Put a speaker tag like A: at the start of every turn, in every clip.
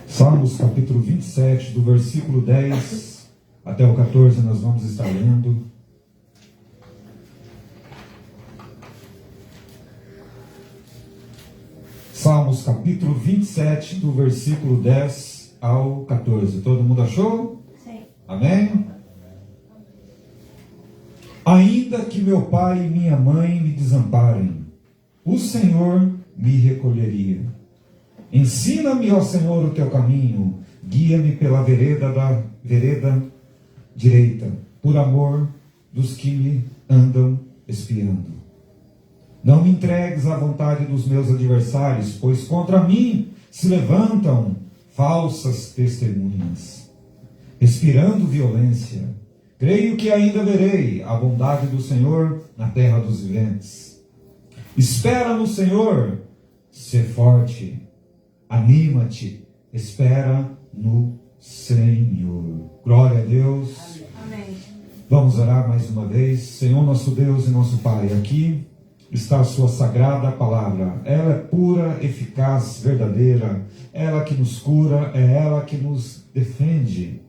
A: Salmos capítulo 27, do versículo 10 até o 14, nós vamos estar lendo. Salmos capítulo 27, do versículo 10 ao 14. Todo mundo achou?
B: Sim.
A: Amém? Ainda que meu pai e minha mãe me desamparem, o Senhor me recolheria. Ensina-me, ó Senhor, o teu caminho, guia-me pela vereda direita, por amor dos que me andam espiando. Não me entregues à vontade dos meus adversários, pois contra mim se levantam falsas testemunhas, respirando violência. Creio que ainda verei a bondade do Senhor na terra dos viventes. Espera no Senhor, sê forte, anima-te, espera no Senhor. Glória a Deus.
B: Amém.
A: Vamos orar mais uma vez. Senhor nosso Deus e nosso Pai, aqui está a sua sagrada palavra. Ela é pura, eficaz, verdadeira. Ela que nos cura, é ela que nos defende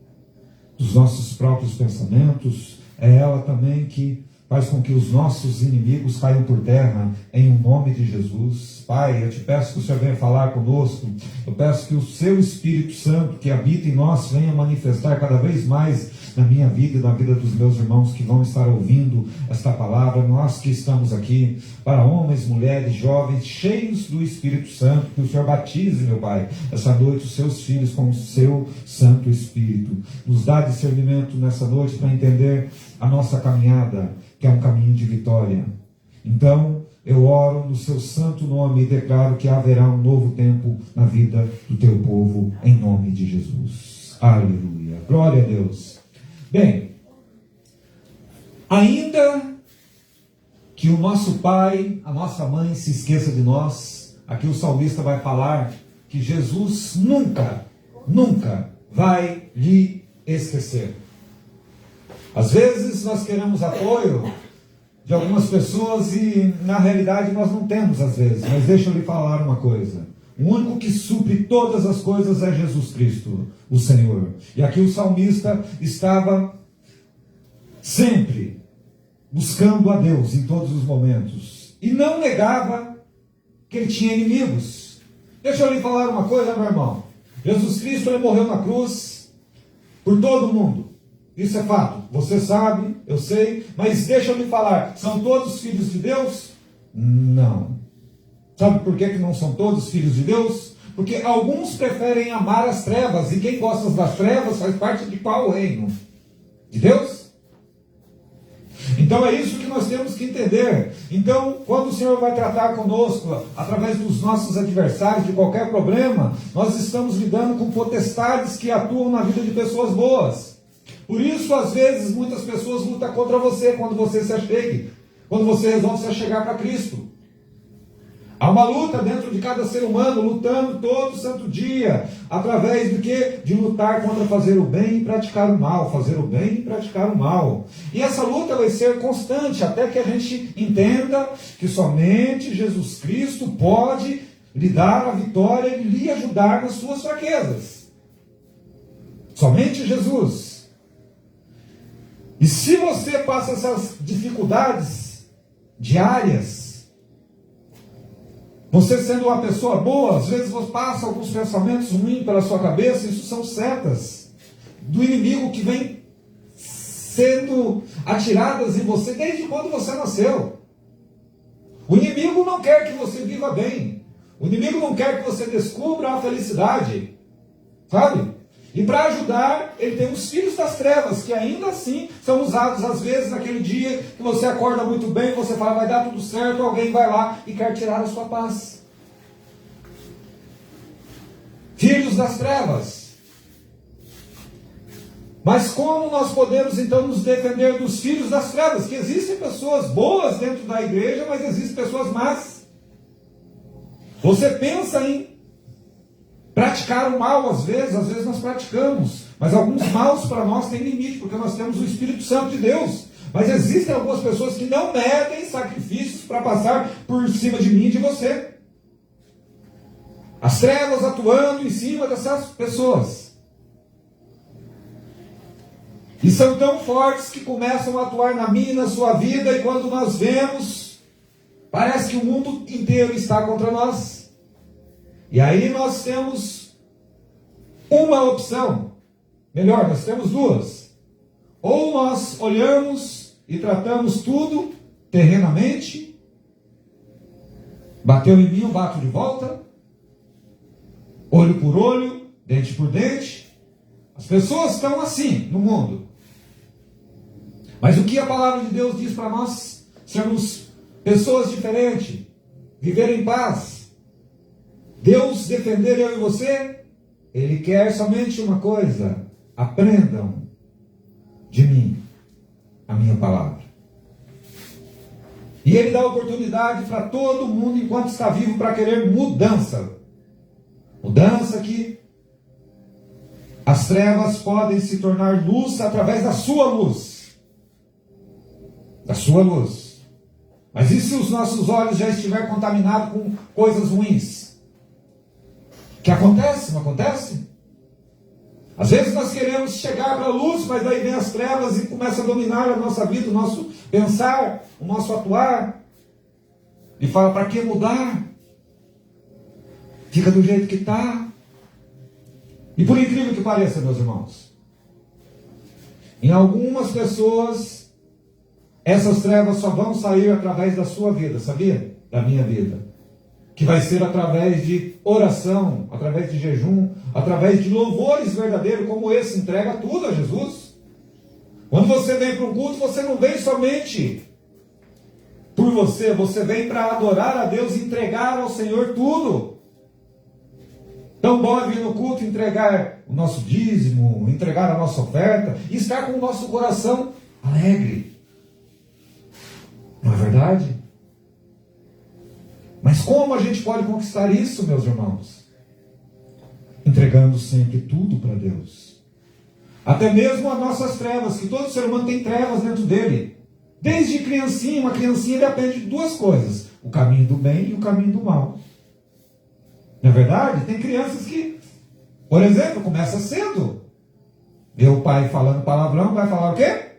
A: dos nossos próprios pensamentos. É ela também que faz com que os nossos inimigos caiam por terra, em nome de Jesus. Pai, eu te peço que o Senhor venha falar conosco. Eu peço que o seu Espírito Santo, que habita em nós, venha manifestar cada vez mais na minha vida e na vida dos meus irmãos que vão estar ouvindo esta palavra. Nós que estamos aqui, para homens, mulheres, jovens, cheios do Espírito Santo, que o Senhor batize, meu Pai, essa noite os seus filhos com o seu Santo Espírito. Nos dá discernimento nessa noite para entender a nossa caminhada, que é um caminho de vitória. Então, eu oro no seu santo nome e declaro que haverá um novo tempo na vida do teu povo, em nome de Jesus. Aleluia. Glória a Deus. Bem, ainda que o nosso pai, a nossa mãe se esqueça de nós, aqui o salmista vai falar que Jesus nunca vai lhe esquecer. Às vezes nós queremos apoio de algumas pessoas e na realidade nós não temos às vezes, mas deixa eu lhe falar uma coisa. O único que supre todas as coisas é Jesus Cristo, o Senhor. E aqui o salmista estava sempre buscando a Deus em todos os momentos. E não negava que ele tinha inimigos. Deixa eu lhe falar uma coisa, meu irmão. Jesus Cristo, ele morreu na cruz por todo mundo. Isso é fato. Você sabe, eu sei, mas deixa eu lhe falar. São todos filhos de Deus? Não. Sabe por que não são todos filhos de Deus? Porque alguns preferem amar as trevas, e quem gosta das trevas faz parte de qual reino? De Deus? Então é isso que nós temos que entender. Então, quando o Senhor vai tratar conosco, através dos nossos adversários, de qualquer problema, nós estamos lidando com potestades que atuam na vida de pessoas boas. Por isso, às vezes, muitas pessoas lutam contra você quando você se achegue, quando você resolve se achegar para Cristo. Há uma luta dentro de cada ser humano, lutando todo santo dia, através do quê? De lutar contra fazer o bem e praticar o mal, fazer o bem e praticar o mal. E essa luta vai ser constante, até que a gente entenda que somente Jesus Cristo pode lhe dar a vitória e lhe ajudar nas suas fraquezas. Somente Jesus. E se você passa essas dificuldades diárias, você sendo uma pessoa boa, às vezes você passa alguns pensamentos ruins pela sua cabeça, isso são setas do inimigo que vem sendo atiradas em você desde quando você nasceu. O inimigo não quer que você viva bem. O inimigo não quer que você descubra a felicidade. Sabe? E para ajudar, ele tem os filhos das trevas, que ainda assim são usados às vezes naquele dia que você acorda muito bem, você fala, vai dar tudo certo, alguém vai lá e quer tirar a sua paz. Filhos das trevas. Mas como nós podemos então nos defender dos filhos das trevas? Que existem pessoas boas dentro da igreja, mas existem pessoas más. Você pensa em praticar o mal, às vezes nós praticamos, mas alguns maus para nós têm limite, porque nós temos o Espírito Santo de Deus. Mas existem algumas pessoas que não medem sacrifícios para passar por cima de mim e de você. As trevas atuando em cima dessas pessoas. E são tão fortes que começam a atuar na minha e na sua vida, e quando nós vemos, parece que o mundo inteiro está contra nós. E aí nós temos uma opção. Melhor, nós temos duas. Ou nós olhamos e tratamos tudo terrenamente. Bateu em mim, eu bato de volta. Olho por olho, dente por dente. As pessoas estão assim no mundo. Mas o que a palavra de Deus diz para nós? Sermos pessoas diferentes, viver em paz. Deus defender eu e você, Ele quer somente uma coisa: aprendam de mim a minha palavra. E Ele dá oportunidade para todo mundo enquanto está vivo para querer mudança. Mudança que as trevas podem se tornar luz através da sua luz. Da sua luz. Mas e se os nossos olhos já estiverem contaminados com coisas ruins? Que acontece? Não acontece? Às vezes nós queremos chegar para a luz, mas daí vem as trevas e começa a dominar a nossa vida, o nosso pensar, o nosso atuar. E fala, para que mudar? Fica do jeito que está. E por incrível que pareça, meus irmãos, em algumas pessoas, essas trevas só vão sair através da sua vida, sabia? Da minha vida. Que vai ser através de oração, através de jejum, através de louvores verdadeiros, como esse, entrega tudo a Jesus. Quando você vem para um culto, você não vem somente por você, você vem para adorar a Deus e entregar ao Senhor tudo. Então, bora vir no culto entregar o nosso dízimo, entregar a nossa oferta e estar com o nosso coração alegre. Não é verdade? Mas como a gente pode conquistar isso, meus irmãos? Entregando sempre tudo para Deus. Até mesmo as nossas trevas, que todo ser humano tem trevas dentro dele. Desde criancinha, uma criancinha depende de duas coisas: o caminho do bem e o caminho do mal. Não é verdade? Tem crianças que, por exemplo, começa cedo. Vê o pai falando palavrão, vai falar o quê?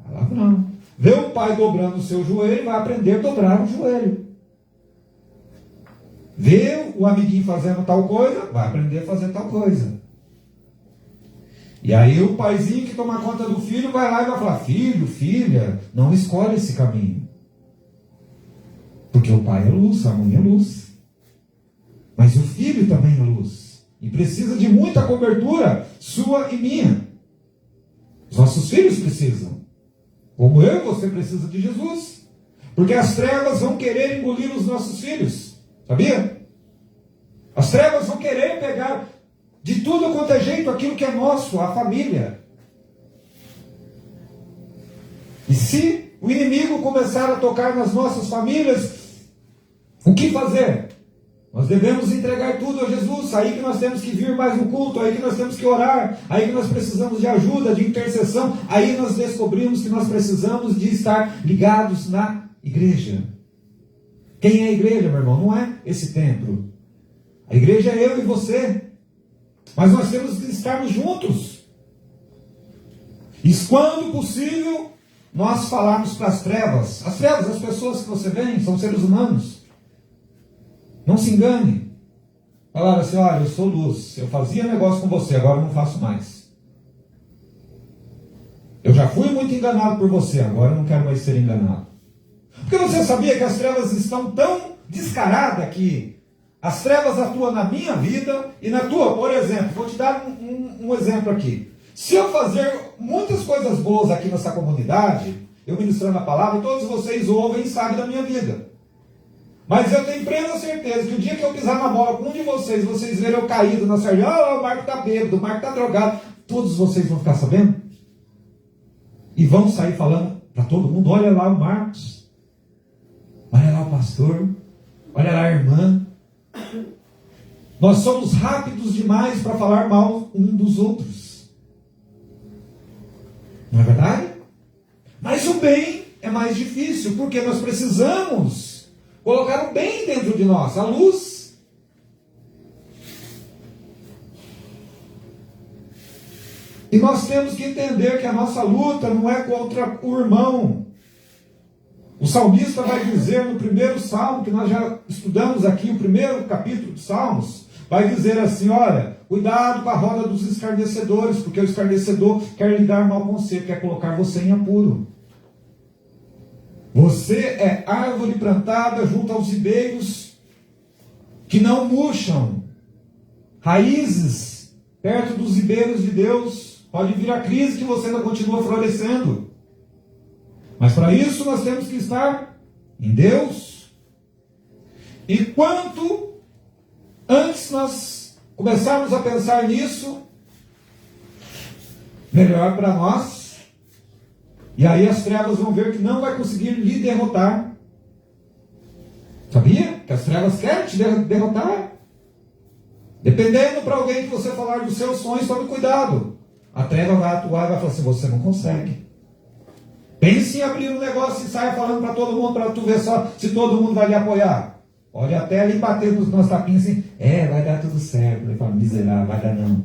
A: Palavrão. Vê o pai dobrando o seu joelho, vai aprender a dobrar o joelho. Vê o amiguinho fazendo tal coisa, vai aprender a fazer tal coisa. E aí o paizinho que toma conta do filho vai lá e vai falar: filho, filha, não escolhe esse caminho. Porque o pai é luz, a mãe é luz. Mas o filho também é luz. E precisa de muita cobertura, sua e minha. Os nossos filhos precisam. Como eu e você precisa de Jesus. Porque as trevas vão querer engolir os nossos filhos. Sabia? As trevas vão querer pegar de tudo quanto é jeito aquilo que é nosso, a família. E se o inimigo começar a tocar nas nossas famílias, o que fazer? Nós devemos entregar tudo a Jesus. Aí que nós temos que vir mais no culto, aí que nós temos que orar, aí que nós precisamos de ajuda, de intercessão. Aí nós descobrimos que nós precisamos de estar ligados na igreja. Quem é a igreja, meu irmão? Não é esse templo. A igreja é eu e você. Mas nós temos que estarmos juntos. E quando possível, nós falarmos para as trevas. As trevas, as pessoas que você vê, são seres humanos. Não se engane. Falaram assim: olha, eu sou luz. Eu fazia negócio com você, agora não faço mais. Eu já fui muito enganado por você, agora não quero mais ser enganado. Porque você sabia que as trevas estão tão descaradas que as trevas atuam na minha vida e na tua? Por exemplo, vou te dar um exemplo aqui. Se eu fazer muitas coisas boas aqui nessa comunidade, eu ministrando a palavra, todos vocês ouvem e sabem da minha vida. Mas eu tenho plena certeza que o dia que eu pisar na bola com um de vocês, vocês verem eu caído na sardinha: o Marco está bêbado, o Marco está drogado, todos vocês vão ficar sabendo? E vão sair falando para todo mundo: olha lá o Marcos, olha lá o pastor, olha lá a irmã. Nós somos rápidos demais para falar mal um dos outros. Não é verdade? Mas o bem é mais difícil, porque nós precisamos colocar o bem dentro de nós, a luz. E nós temos que entender que a nossa luta não é contra o irmão. O salmista vai dizer no primeiro salmo, que nós já estudamos aqui, o primeiro capítulo de Salmos, vai dizer assim: olha, cuidado com a roda dos escarnecedores, porque o escarnecedor quer lhe dar mal conselho, quer colocar você em apuro. Você é árvore plantada junto aos ribeiros que não murcham, raízes perto dos ribeiros de Deus. Pode vir a crise que você ainda continua florescendo. Mas para isso nós temos que estar em Deus. E quanto antes nós começarmos a pensar nisso, melhor para nós. E aí as trevas vão ver que não vai conseguir lhe derrotar. Sabia? Que as trevas querem te derrotar. Dependendo para alguém que você falar dos seus sonhos, tome cuidado. A treva vai atuar e vai falar assim: você não consegue. Pense em abrir um negócio e saia falando para todo mundo, para tu ver só se todo mundo vai lhe apoiar. Pode até ali bater nos tapinhos assim: vai dar tudo certo. Ele fala: miserável, vai dar não.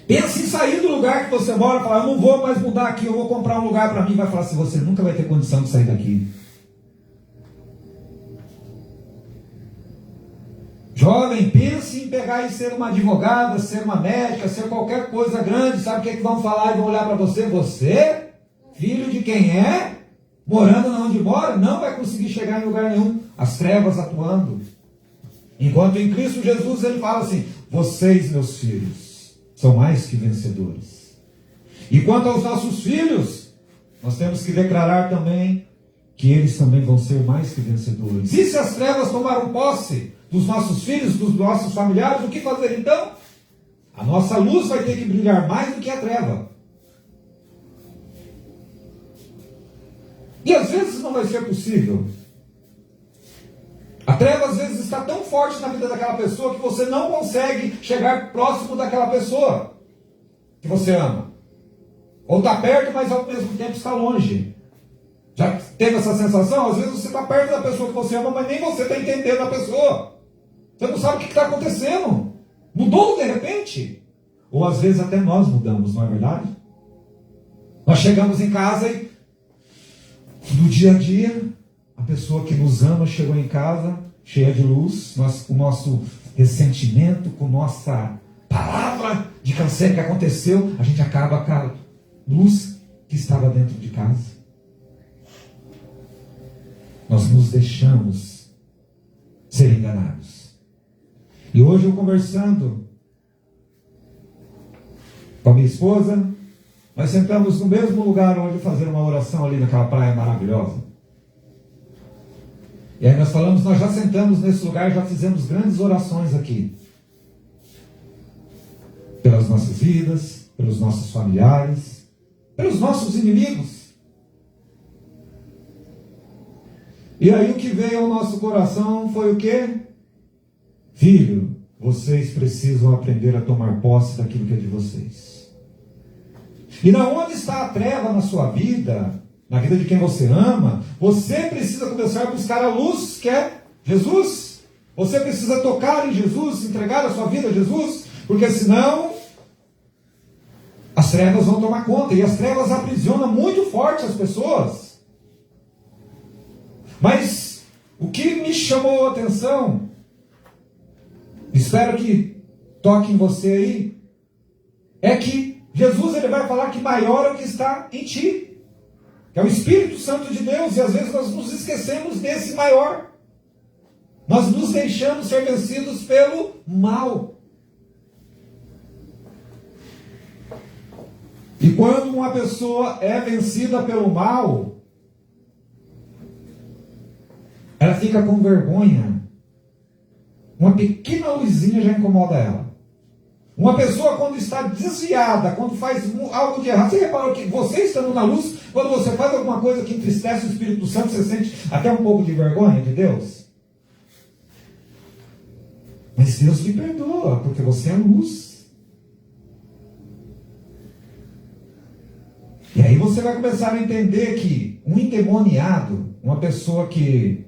A: Pense em sair do lugar que você mora e falar: eu não vou mais mudar aqui, eu vou comprar um lugar para mim. Vai falar assim: você nunca vai ter condição de sair daqui. Jovem, pense em pegar e ser uma advogada, ser uma médica, ser qualquer coisa grande. Sabe o que é que vão falar e vão olhar para você? Você, filho de quem é, morando onde mora, não vai conseguir chegar em lugar nenhum. As trevas atuando. Enquanto em Cristo Jesus ele fala assim: vocês, meus filhos, são mais que vencedores. E quanto aos nossos filhos, nós temos que declarar também que eles também vão ser mais que vencedores. E se as trevas tomaram posse dos nossos filhos, dos nossos familiares, o que fazer então? A nossa luz vai ter que brilhar mais do que a treva. E às vezes não vai ser possível. A treva às vezes está tão forte na vida daquela pessoa que você não consegue chegar próximo daquela pessoa que você ama. Ou está perto, mas ao mesmo tempo está longe. Já teve essa sensação? Às vezes você está perto da pessoa que você ama, mas nem você está entendendo a pessoa. Você não sabe o que está acontecendo. Mudou de repente. Ou às vezes até nós mudamos, não é verdade? Nós chegamos em casa e no dia a dia, a pessoa que nos ama chegou em casa, cheia de luz, com o nosso ressentimento, com nossa palavra de canseiro que aconteceu, a gente acaba com a luz que estava dentro de casa. Nós nos deixamos ser enganados. E hoje eu conversando com a minha esposa, nós sentamos no mesmo lugar onde fazer uma oração ali naquela praia maravilhosa. E aí nós falamos: nós já sentamos nesse lugar, já fizemos grandes orações aqui. Pelas nossas vidas, pelos nossos familiares, pelos nossos inimigos. E aí o que veio ao nosso coração foi o quê? Filho, vocês precisam aprender a tomar posse daquilo que é de vocês. E na onde está a treva na sua vida, na vida de quem você ama, você precisa começar a buscar a luz que é Jesus. Você precisa tocar em Jesus, entregar a sua vida a Jesus, porque senão as trevas vão tomar conta, e as trevas aprisionam muito forte as pessoas. Mas o que me chamou a atenção, espero que toque em você aí, é que Jesus ele vai falar que maior é o que está em ti, que é o Espírito Santo de Deus, e às vezes nós nos esquecemos desse maior. Nós nos deixamos ser vencidos pelo mal. E quando uma pessoa é vencida pelo mal, ela fica com vergonha. Uma pequena luzinha já incomoda ela. Uma pessoa quando está desviada, quando faz algo de errado, você reparou que você estando na luz, quando você faz alguma coisa que entristece o Espírito Santo, você sente até um pouco de vergonha de Deus? Mas Deus lhe perdoa, porque você é luz. E aí você vai começar a entender que um endemoniado, uma pessoa que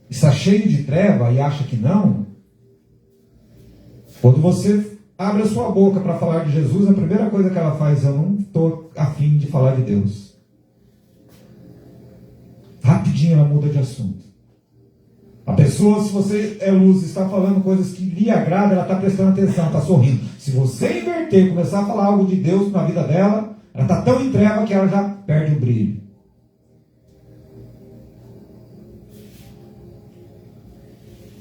A: está cheio de treva e acha que não, Quando você abre a sua boca para falar de Jesus, a primeira coisa que ela faz, eu não estou afim de falar de Deus. Rapidinho ela muda de assunto. A pessoa, se você é luz, está falando coisas que lhe agradam, ela está prestando atenção, está sorrindo. Se você inverter, começar a falar algo de Deus na vida dela, ela está tão em treva que ela já perde o brilho.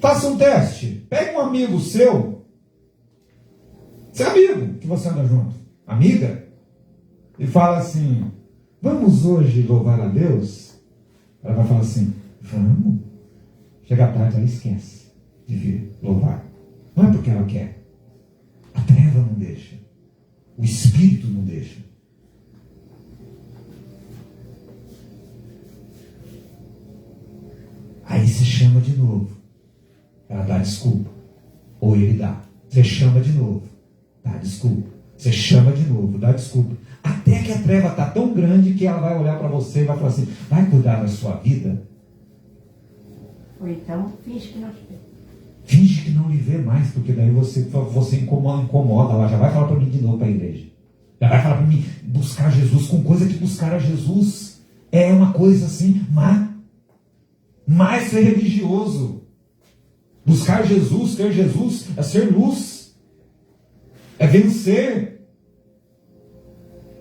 A: Faça um teste. Pegue um amigo seu, amigo que você anda junto, amiga, e fala assim: vamos hoje louvar a Deus? Ela vai falar assim: vamos. Chega tarde, ela esquece de vir louvar. Não é porque ela quer. A treva não deixa. O espírito não deixa. Aí se chama de novo. Ela dá desculpa. Ou ele dá. Você chama de novo. Dá desculpa. Você chama de novo. Dá desculpa. Até que a treva está tão grande que ela vai olhar para você e vai falar assim: vai cuidar da sua vida?
B: Ou então, finge que não te vê.
A: Finge que não lhe vê mais, porque daí você incomoda. Ela já vai falar para mim de novo para a igreja. Já vai falar para mim buscar Jesus, com coisa que buscar a Jesus é uma coisa assim, mais ser religioso. Buscar Jesus, ter Jesus, é ser luz, é vencer,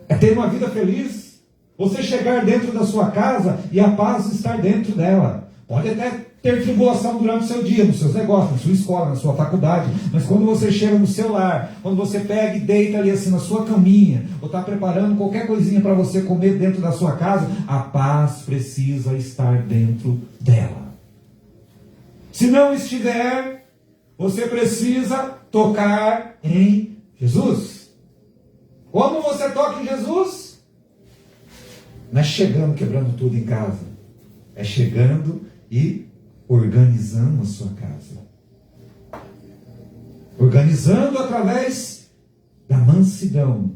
A: é ter uma vida feliz. Você chegar dentro da sua casa e a paz estar dentro dela. Pode até ter tribulação durante o seu dia, nos seus negócios, na sua escola, na sua faculdade, mas quando você chega no seu lar, quando você pega e deita ali assim na sua caminha, ou está preparando qualquer coisinha para você comer dentro da sua casa, a paz precisa estar dentro dela. Se não estiver, você precisa tocar em Jesus. Como você toca em Jesus? Não é chegando quebrando tudo em casa, é chegando e organizando a sua casa. Organizando através da mansidão,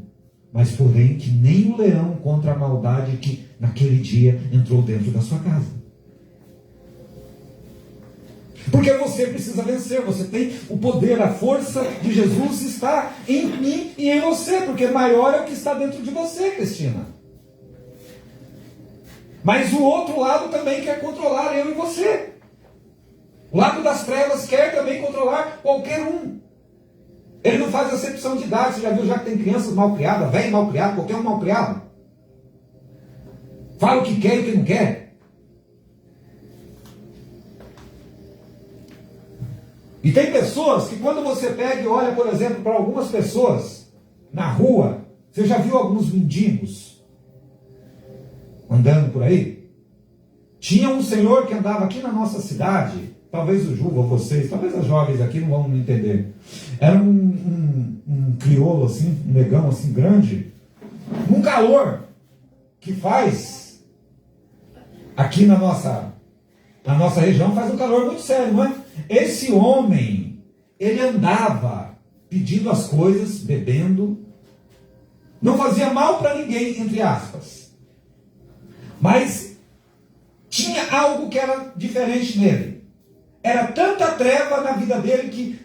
A: mas porém que nem o leão contra a maldade que naquele dia entrou dentro da sua casa. Porque você precisa vencer, você tem o poder, a força de Jesus está em mim e em você, porque maior é o que está dentro de você, Cristina. Mas o outro lado também quer controlar eu e você. O lado das trevas quer também controlar qualquer um. Ele não faz acepção de idade. Você já viu, já que tem crianças mal criadas, velho mal criado, qualquer um mal criado? Fala o que quer e o que não quer. E tem pessoas que quando você pega e olha, por exemplo, para algumas pessoas na rua, você já viu alguns mendigos andando por aí? Tinha um senhor que andava aqui na nossa cidade, talvez o Juba ou vocês, talvez as jovens aqui não vão entender. Era um crioulo assim, um negão assim grande, um calor que faz aqui na nossa região, faz um calor muito sério, não é? Esse homem, ele andava pedindo as coisas, bebendo, não fazia mal para ninguém, entre aspas, mas tinha algo que era diferente nele. Era tanta treva na vida dele que,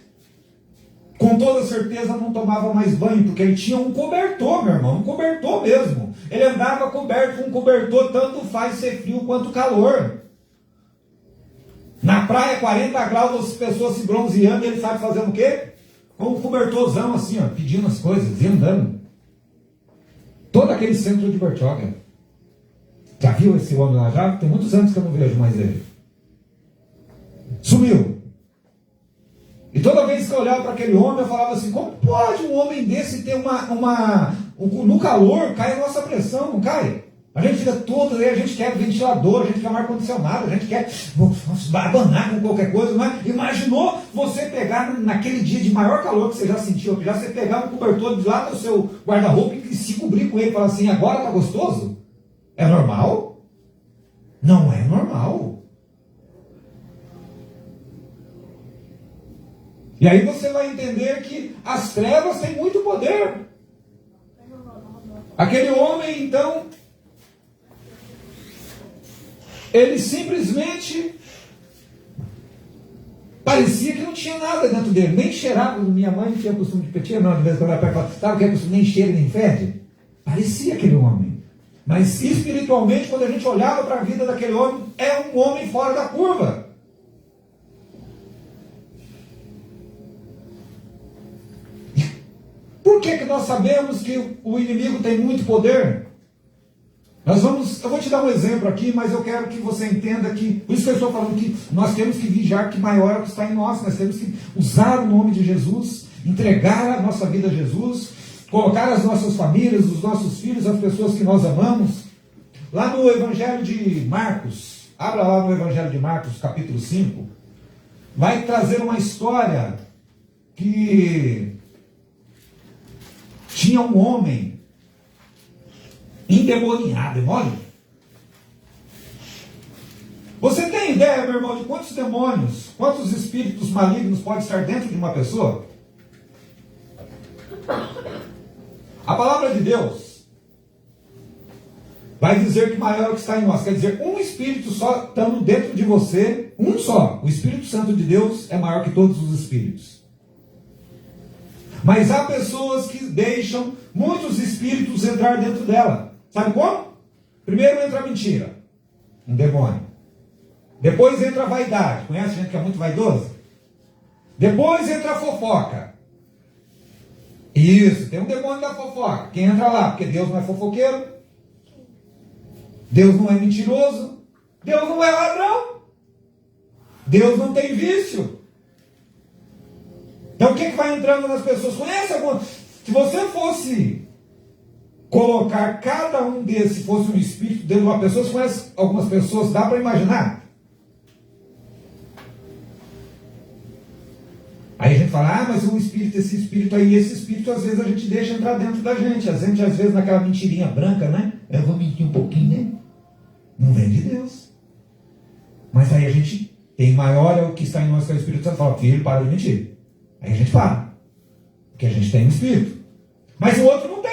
A: com toda certeza, não tomava mais banho, porque ele tinha um cobertor, meu irmão, um cobertor mesmo. Ele andava coberto com um cobertor, tanto faz ser frio quanto calor. Na praia, 40 graus, as pessoas se bronzeando, e ele sabe fazendo o quê? Com um cobertorzão assim, ó, pedindo as coisas e andando. Todo aquele centro de Bertioga. Já viu esse homem lá? Já tem muitos anos que eu não vejo mais ele. Sumiu. E toda vez que eu olhava para aquele homem, eu falava assim: como pode um homem desse ter no calor, cai a nossa pressão, não cai? A gente fica todo, a gente quer ventilador, a gente quer um ar-condicionado, a gente quer abanar com qualquer coisa, não é? Imaginou você pegar naquele dia de maior calor que você já sentiu, que já você pegar um cobertor de lá do seu guarda-roupa e se cobrir com ele e falar assim: agora tá gostoso? É normal? Não é normal. E aí você vai entender que as trevas têm muito poder. Aquele homem, então, ele simplesmente Parecia que não tinha nada dentro dele, nem cheirava. Minha mãe tinha costume de pedir, não, de vez em quando ela falava, sabe o que é costume? Nem cheira, nem fede. Parecia aquele homem. Mas espiritualmente, quando a gente olhava para a vida daquele homem, é um homem fora da curva. Por que nós sabemos que o inimigo tem muito poder? Eu vou te dar um exemplo aqui, mas eu quero que você entenda que, por isso que eu estou falando que nós temos que vigiar que maior é o que está em nós, nós temos que usar o nome de Jesus, entregar a nossa vida a Jesus, colocar as nossas famílias, os nossos filhos, as pessoas que nós amamos. Lá no Evangelho de Marcos, abra lá no Evangelho de Marcos, capítulo 5, vai trazer uma história que tinha um homem endemoniado, mole. Você tem ideia, meu irmão, de quantos demônios, quantos espíritos malignos podem estar dentro de uma pessoa? A palavra de Deus vai dizer que maior é o que está em nós. Quer dizer, um espírito só estando dentro de você, um só. O Espírito Santo de Deus é maior que todos os espíritos. Mas há pessoas que deixam muitos espíritos entrar dentro dela. Sabe como? Primeiro entra a mentira, um demônio. Depois entra a vaidade. Conhece gente que é muito vaidosa? Depois entra a fofoca. Isso, tem um demônio da fofoca. Quem entra lá? Porque Deus não é fofoqueiro. Deus não é mentiroso. Deus não é ladrão. Deus não tem vício. Então o que vai entrando nas pessoas? Conhece alguma? Se você fosse colocar cada um desses, fosse um espírito dentro de uma pessoa, você conhece algumas pessoas, dá para imaginar? Aí a gente fala, mas um espírito, esse espírito aí, esse espírito às vezes a gente deixa entrar dentro da gente. A gente às vezes naquela mentirinha branca, né? Eu vou mentir um pouquinho, né? Não vem de Deus. Mas aí a gente tem maior é o que está em nós, que é o Espírito Santo. Fala, filho, para de mentir. Aí a gente para. Porque a gente tem um espírito. Mas o outro não tem.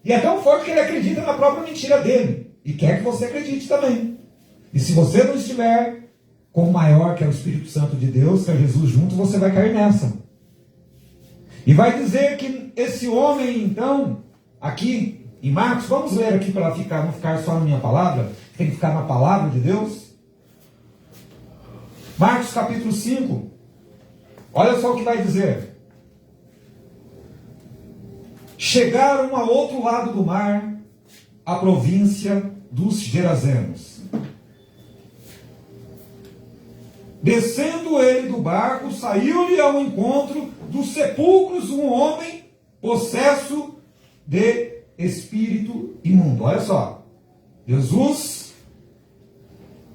A: E é tão forte que ele acredita na própria mentira dele. E quer que você acredite também. E se você não estiver com o maior, que é o Espírito Santo de Deus, que é Jesus junto, você vai cair nessa. E vai dizer que esse homem, então, aqui em Marcos, vamos ler aqui para não ficar só na minha palavra, tem que ficar na palavra de Deus. Marcos capítulo 5, olha só o que vai dizer. Chegaram ao outro lado do mar, a província dos Gerazenos. Descendo ele do barco, saiu-lhe ao encontro dos sepulcros um homem possesso de espírito imundo. Olha só, Jesus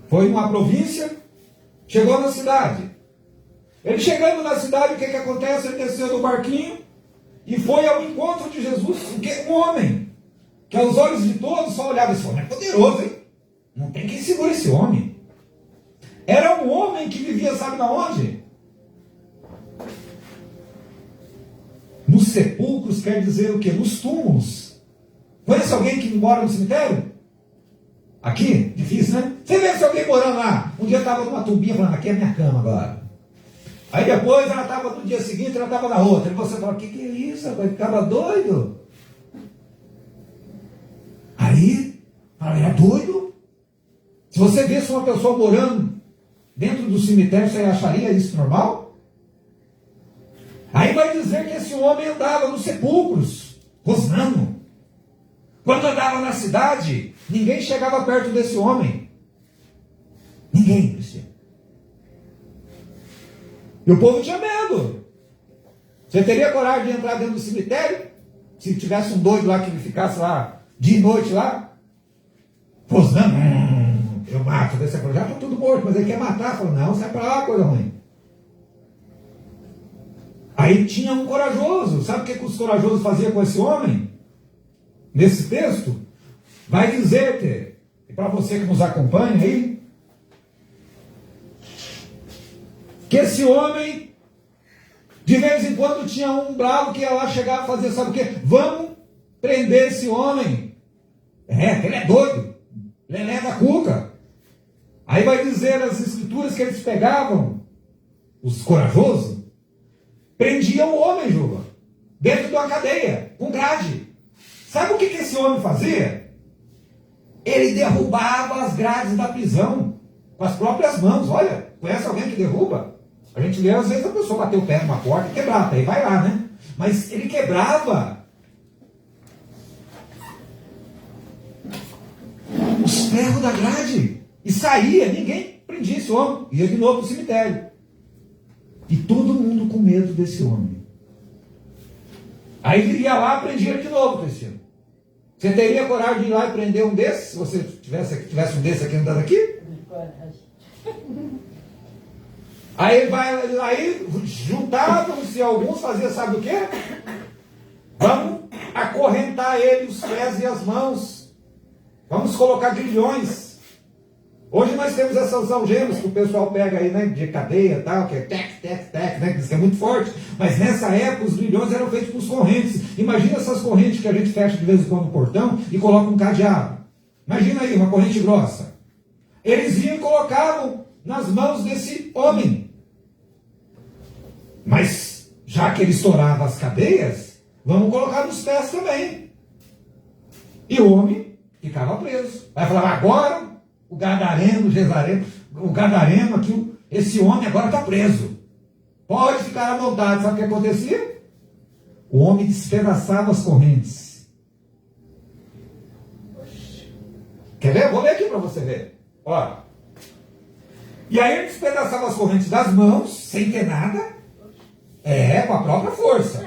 A: foi numa província, chegou na cidade. Ele chegando na cidade, o que acontece? Ele desceu do barquinho e foi ao encontro de Jesus, um homem que aos olhos de todos só olhava, esse homem é poderoso, hein? Não tem quem segure esse homem. Era um homem que vivia, sabe na onde? Nos sepulcros, quer dizer o quê? Nos túmulos. Conhece alguém que mora no cemitério? Aqui? Difícil, né? Você vê se alguém morando lá. Um dia estava numa tumbinha falando, aqui é a minha cama agora. Aí depois ela estava no dia seguinte, ela estava na outra. E você fala, que é isso, rapaz? Ficava doido. Aí, fala, é doido? Se você visse uma pessoa morando dentro do cemitério, você acharia isso normal? Aí vai dizer que esse homem andava nos sepulcros, rosnando. Quando andava na cidade, ninguém chegava perto desse homem. Ninguém, Cristiano. E o povo tinha medo. Você teria coragem de entrar dentro do cemitério? Se tivesse um doido lá que ficasse lá, dia e noite lá, rosnando. Eu mato. Daí você falou, já está tudo morto, mas ele quer matar. Falou, não, sai para lá, coisa ruim. Aí tinha um corajoso. Sabe o que os corajosos faziam com esse homem? Nesse texto, vai dizer, e para você que nos acompanha aí, que esse homem, de vez em quando, tinha um bravo que ia lá chegar e fazer, sabe o quê? Vamos prender esse homem. Ele é doido. Lelé da cuca. Aí vai dizer as escrituras que eles pegavam os corajosos, prendiam o homem, Juba, dentro de uma cadeia, com grade. Sabe o que esse homem fazia? Ele derrubava as grades da prisão com as próprias mãos. Olha, conhece alguém que derruba? A gente lê, às vezes, a pessoa bater o pé numa porta e quebrar, aí vai lá, né? Mas ele quebrava os ferros da grade e saía, ninguém prendia esse homem, ia de novo para o cemitério. E todo mundo com medo desse homem. Aí ele ia lá e prendia ele de novo, Cristiano. Você teria coragem de ir lá e prender um desses, se você tivesse um desses aqui andando aqui? Aí juntavam-se alguns, fazia sabe o quê? Vamos acorrentar ele, os pés e as mãos. Vamos colocar grilhões. Hoje nós temos essas algemas que o pessoal pega aí, né, de cadeia e tal, que é tec, né, que diz que é muito forte. Mas nessa época os grilhões eram feitos por correntes. Imagina essas correntes que a gente fecha de vez em quando no portão e coloca um cadeado. Imagina aí, uma corrente grossa. Eles iam e colocavam nas mãos desse homem. Mas, já que ele estourava as cadeias, vamos colocar nos pés também. E o homem ficava preso. Aí falava, agora o gadareno aqui, esse homem agora está preso. Pode ficar à vontade. Sabe o que acontecia? O homem despedaçava as correntes. Quer ver? Vou ler aqui para você ver. Olha. E aí ele despedaçava as correntes das mãos, sem ter nada. Com a própria força.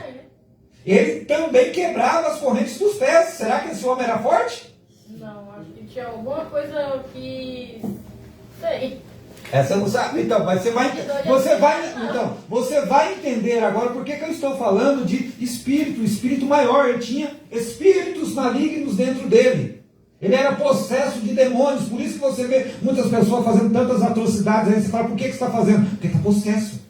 A: Ele também quebrava as correntes dos pés. Será que esse homem era forte?
C: Não, acho que tinha alguma coisa que... Sei.
A: Essa não sabe? Então, mas você vai entender agora por que eu estou falando de espírito maior. Ele tinha espíritos malignos dentro dele. Ele era possesso de demônios. Por isso que você vê muitas pessoas fazendo tantas atrocidades. Aí você fala, por que você está fazendo? Porque está possesso.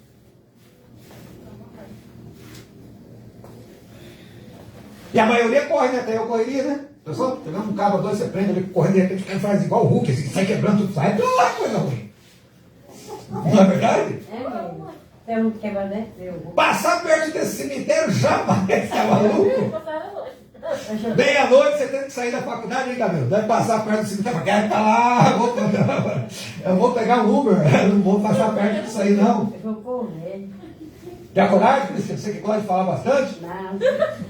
A: E a maioria corre, né? Até eu correria, né? Pessoal, pegando um cabo dois, você prende ele correndo, de repente o cara faz igual o Hulk, assim, sai quebrando tudo, sai, tudo lá, coisa ruim. Não é verdade?
B: É mesmo. Tem um quebra-dente,
A: Passar perto desse cemitério jamais, tá maluco? Meia-noite você tem que sair da faculdade, hein, Camilo? Deve passar perto do cemitério, quero ir pra lá, eu vou pegar um Uber, eu não vou passar perto disso aí, não.
B: Eu vou correr.
A: Tem a coragem? Você que gosta de falar bastante?
B: Não.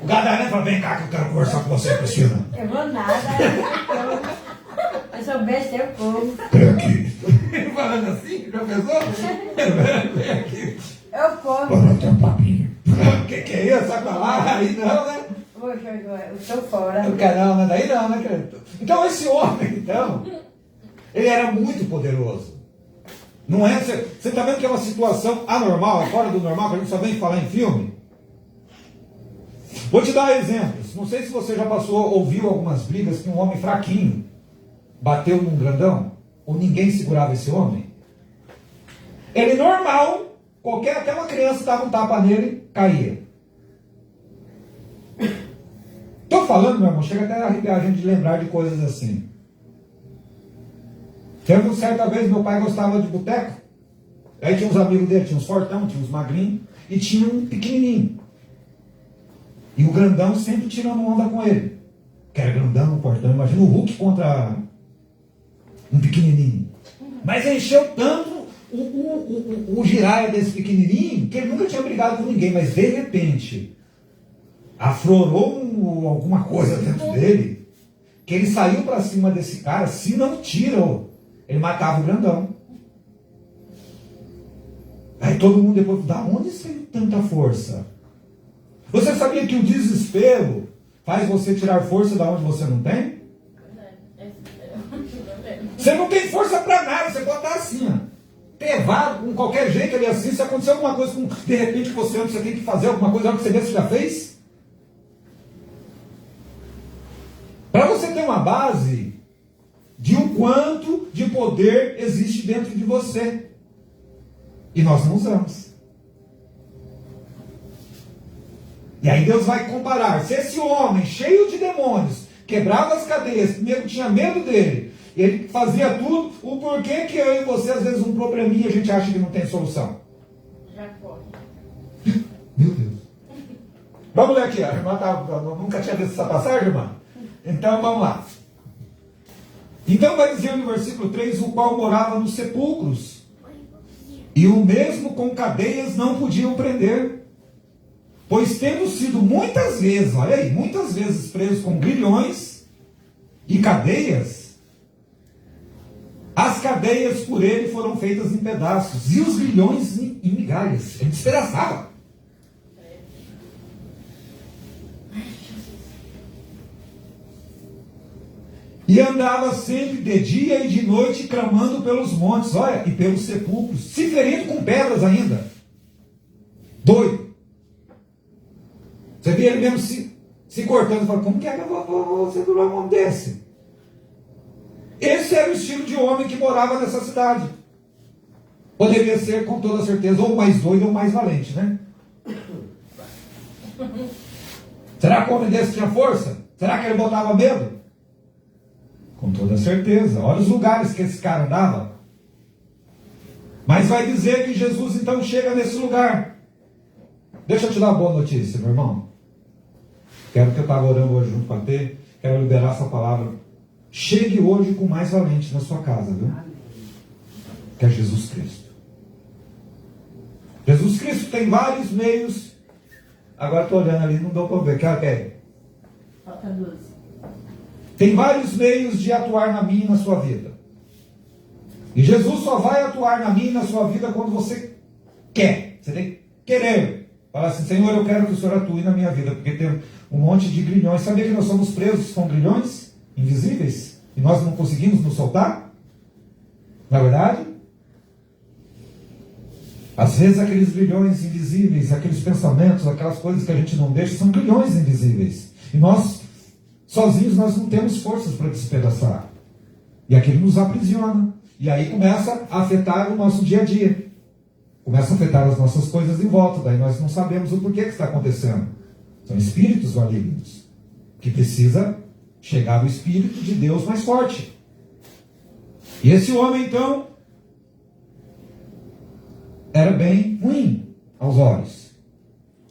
A: O gadareno fala, vem cá que eu quero conversar com você, Cristina.
B: Eu vou nada. Eu sou besta, eu como.
A: Vem aqui. Falando assim, já pensou? Vem aqui.
B: Eu como.
A: Vamos ter um papinho. O que é isso? Sai pra lá? Aí não, né?
B: Poxa, eu estou fora.
A: Eu quero não, daí não, né, querido? Então esse homem, então, ele era muito poderoso. Não é? Você está vendo que é uma situação anormal, fora do normal, que a gente só vem falar em filme? Vou te dar exemplos. Não sei se você já ouviu algumas brigas que um homem fraquinho bateu num grandão, ou ninguém segurava esse homem. Ele normal, até uma criança dava um tapa nele, caía. Estou falando, meu irmão, chega até a arrepiar a gente de lembrar de coisas assim. Teve uma certa vez, meu pai gostava de boteco. Aí tinha uns amigos dele, tinha uns fortão, tinha uns magrinhos, e tinha um pequenininho. E o grandão sempre tirando onda com ele. Que era grandão, fortão. Imagina o Hulk contra um pequenininho. Mas encheu tanto o giraia desse pequenininho, que ele nunca tinha brigado com ninguém. Mas de repente, aflorou alguma coisa dentro dele, que ele saiu para cima desse cara, se não tira, ele matava o grandão. Aí todo mundo depois, da onde saiu tanta força? Você sabia que o desespero faz você tirar força da onde você não tem? Você não tem força para nada, você pode estar assim, ó, pevado, com qualquer jeito ali assim. Se acontecer alguma coisa, de repente você tem que fazer alguma coisa, que você vê se já fez. Para você ter uma base de o quanto de poder existe dentro de você. E nós não usamos. E aí Deus vai comparar. Se esse homem, cheio de demônios, quebrava as cadeias, primeiro tinha medo dele, ele fazia tudo, o porquê que eu e você, às vezes, um probleminha, a gente acha que não tem solução?
C: Já corre.
A: Meu Deus. Vamos ler aqui, a irmã nunca tinha visto essa passagem, irmã? Então vamos lá. Então vai dizer no versículo 3, o qual morava nos sepulcros, e o mesmo com cadeias não podiam prender, pois tendo sido muitas vezes, olha aí, muitas vezes preso com grilhões e cadeias, as cadeias por ele foram feitas em pedaços, e os grilhões em migalhas. Ele despedaçava. E andava sempre de dia e de noite clamando pelos montes, olha, e pelos sepulcros, se ferindo com pedras ainda. Doido. Você vê ele mesmo se cortando, fala, como que é que eu vou segurar um homem desse? Esse era o estilo de homem que morava nessa cidade. Poderia ser, com toda certeza, ou mais doido ou mais valente, né? Será que o homem desse tinha força? Será que ele botava medo? Com toda certeza. Olha os lugares que esse cara andava. Mas vai dizer que Jesus então chega nesse lugar. Deixa eu te dar uma boa notícia, meu irmão. Quero que eu estava orando hoje junto com a T. Quero liberar essa palavra. Chegue hoje com o mais valente na sua casa, viu? Que é Jesus Cristo. Jesus Cristo tem vários meios. Agora estou olhando ali, não deu para ver. Quer que
B: Falta 12.
A: Tem vários meios de atuar na minha e na sua vida. E Jesus só vai atuar na minha e na sua vida quando você quer. Você tem que querer. Falar assim, Senhor, eu quero que o Senhor atue na minha vida. Porque tem um monte de grilhões. Sabia que nós somos presos com grilhões invisíveis? E nós não conseguimos nos soltar? Não é verdade? Às vezes aqueles grilhões invisíveis, aqueles pensamentos, aquelas coisas que a gente não deixa, são grilhões invisíveis. E nós, sozinhos, nós não temos forças para despedaçar. E aquilo nos aprisiona. E aí começa a afetar o nosso dia a dia. Começa a afetar as nossas coisas em volta. Daí nós não sabemos o porquê que está acontecendo. São espíritos malignos. Que precisa chegar o Espírito de Deus mais forte. E esse homem, então, era bem ruim aos olhos.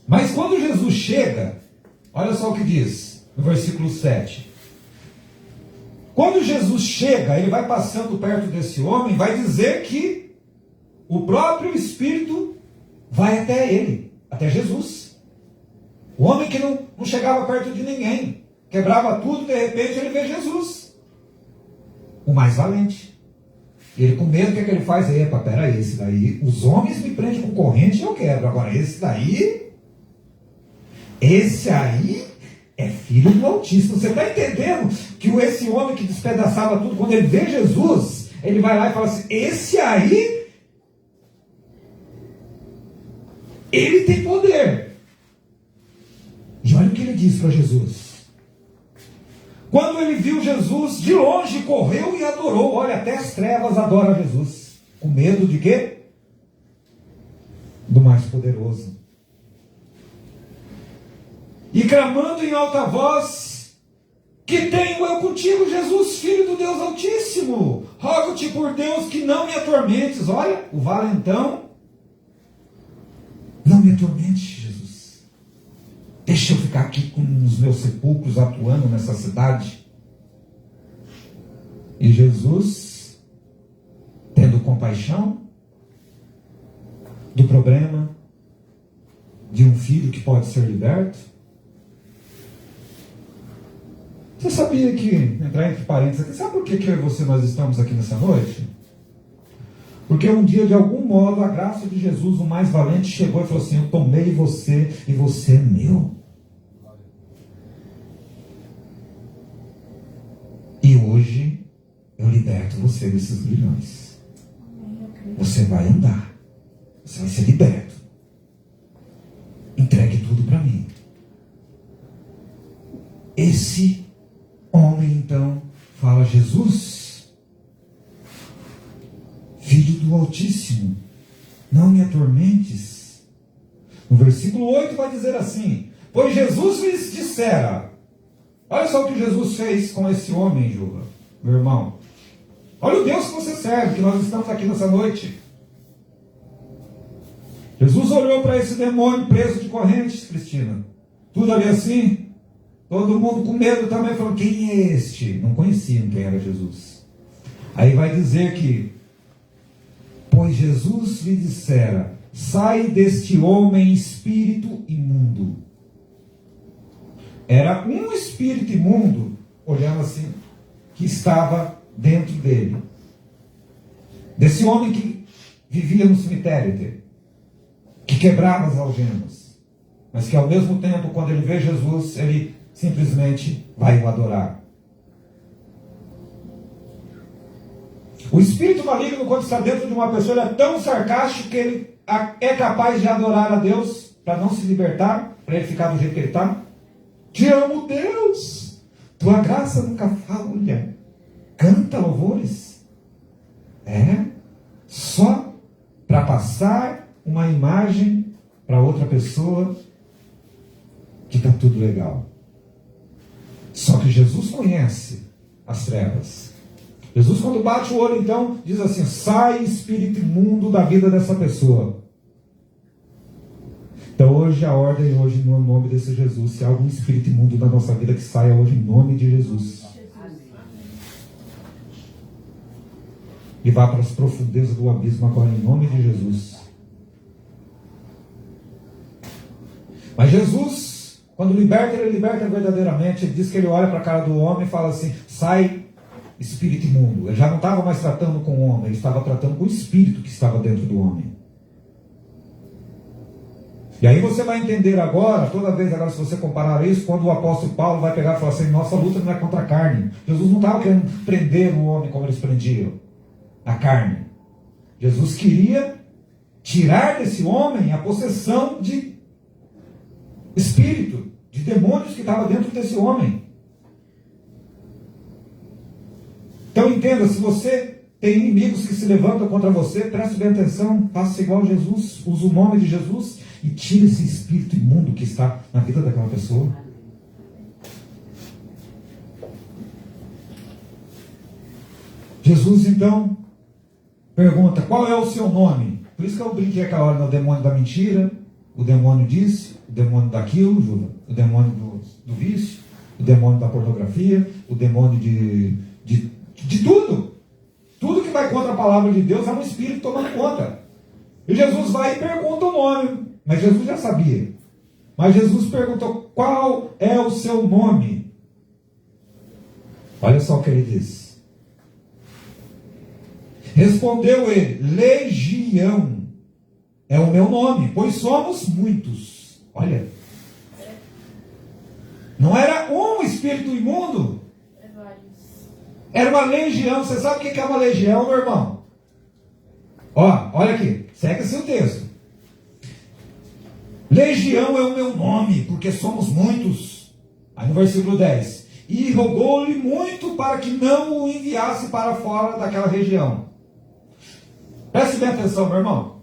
A: Mas quando Jesus chega, olha só o que diz no versículo 7. Quando Jesus chega, ele vai passando perto desse homem, vai dizer que o próprio Espírito vai até ele, até Jesus. O homem que não chegava perto de ninguém, quebrava tudo, de repente ele vê Jesus. O mais valente. Ele com medo, o que é que ele faz? Epa, peraí, esse daí, os homens me prendem com corrente e eu quebro. Agora esse aí é filho do Altíssimo. Você está entendendo que esse homem que despedaçava tudo, quando ele vê Jesus, ele vai lá e fala assim, esse aí, ele tem poder. E olha o que ele diz para Jesus. Quando ele viu Jesus, de longe correu e adorou. Olha, até as trevas adoram Jesus. Com medo de quê? Do mais poderoso. E clamando em alta voz, que tenho eu contigo, Jesus, Filho do Deus Altíssimo. Rogo-te por Deus que não me atormentes. Olha, o valentão. Não me atormente, Jesus. Deixa eu ficar aqui com os meus sepulcros atuando nessa cidade. E Jesus, tendo compaixão do problema de um filho que pode ser liberto. Você sabia que, entrar entre parênteses aqui, sabe por que eu e você nós estamos aqui nessa noite? Porque um dia, de algum modo, a graça de Jesus, o mais valente, chegou e falou assim, eu tomei você e você é meu. E hoje eu liberto você desses grilhões. Você vai andar. Você vai ser liberto. Entregue tudo para mim. Esse homem então fala, Jesus, Filho do Altíssimo, não me atormentes. No versículo 8 vai dizer assim, pois Jesus lhes dissera, olha só o que Jesus fez com esse homem, Juba, meu irmão. Olha o Deus que você serve, que nós estamos aqui nessa noite. Jesus olhou para esse demônio preso de correntes, Cristina. Tudo ali assim. Todo mundo com medo também, falando, quem é este? Não conheciam quem era Jesus. Aí vai dizer que, pois Jesus lhe dissera, sai deste homem espírito imundo. Era um espírito imundo, olhando assim, que estava dentro dele. Desse homem que vivia no cemitério, que quebrava as algemas, mas que ao mesmo tempo, quando ele vê Jesus, ele simplesmente vai o adorar. O espírito maligno, quando está dentro de uma pessoa, ele é tão sarcástico que ele é capaz de adorar a Deus para não se libertar, para ele ficar do jeito que ele está. Te amo, Deus, tua graça nunca falha. Canta louvores. Só para passar uma imagem para outra pessoa que está tudo legal. Só que Jesus conhece as trevas. Jesus, quando bate o olho, então, diz assim, sai espírito imundo da vida dessa pessoa. Então hoje a ordem, hoje no nome desse Jesus, se há algum espírito imundo da nossa vida, que saia hoje em nome de Jesus. E vá para as profundezas do abismo agora em nome de Jesus. Mas Jesus, quando liberta, ele liberta verdadeiramente. Ele diz que ele olha para a cara do homem e fala assim, sai espírito imundo. Ele já não estava mais tratando com o homem, ele estava tratando com o espírito que estava dentro do homem. E aí você vai entender agora, toda vez agora, se você comparar isso, quando o apóstolo Paulo vai pegar e falar assim, nossa luta não é contra a carne. Jesus não estava querendo prender o homem como eles prendiam a carne. Jesus queria tirar desse homem a possessão de espírito, de demônios que estava dentro desse homem. Então entenda, se você tem inimigos que se levantam contra você, preste bem atenção, faça igual Jesus, use o nome de Jesus e tire esse espírito imundo que está na vida daquela pessoa. Jesus então pergunta, qual é o seu nome? Por isso que eu brinquei aquela hora no demônio da mentira, o demônio disso, o demônio daquilo, Júlia, o demônio do vício, o demônio da pornografia, o demônio de tudo. Tudo que vai contra a palavra de Deus é um espírito tomando conta. E Jesus vai e pergunta o nome. Mas Jesus já sabia. Mas Jesus perguntou, qual é o seu nome? Olha só o que ele diz. Respondeu ele, Legião é o meu nome, pois somos muitos. Olha. Não era um espírito imundo. Era uma legião. Você sabe o que é uma legião, meu irmão? Ó, olha aqui. Segue-se o texto. Legião é o meu nome, porque somos muitos. Aí no versículo 10. E rogou-lhe muito para que não o enviasse para fora daquela região. Preste bem atenção, meu irmão.